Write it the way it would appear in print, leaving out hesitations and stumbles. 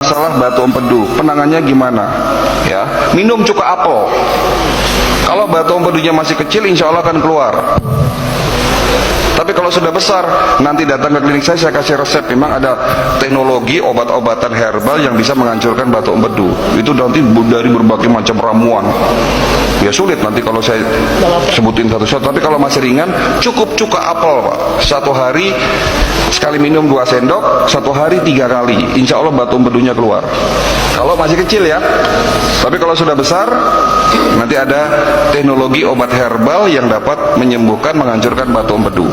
Masalah batu empedu, penangannya gimana? Ya, minum cuka apel. Kalau batu empedunya masih kecil, insya Allah akan keluar. Tapi kalau sudah besar, nanti datang ke klinik saya kasih resep. Memang ada teknologi obat-obatan herbal yang bisa menghancurkan batu empedu. Itu nanti dari berbagai macam ramuan. Ya sulit nanti kalau saya sebutin satu-satu. Tapi kalau masih ringan, cukup cuka apel, Pak. Satu hari sekali minum 2 sendok, satu hari 3 kali. Insya Allah batu empedunya keluar. Kalau masih kecil ya. Tapi kalau sudah besar, nanti ada teknologi obat herbal yang dapat menyembuhkan, menghancurkan batu empedu.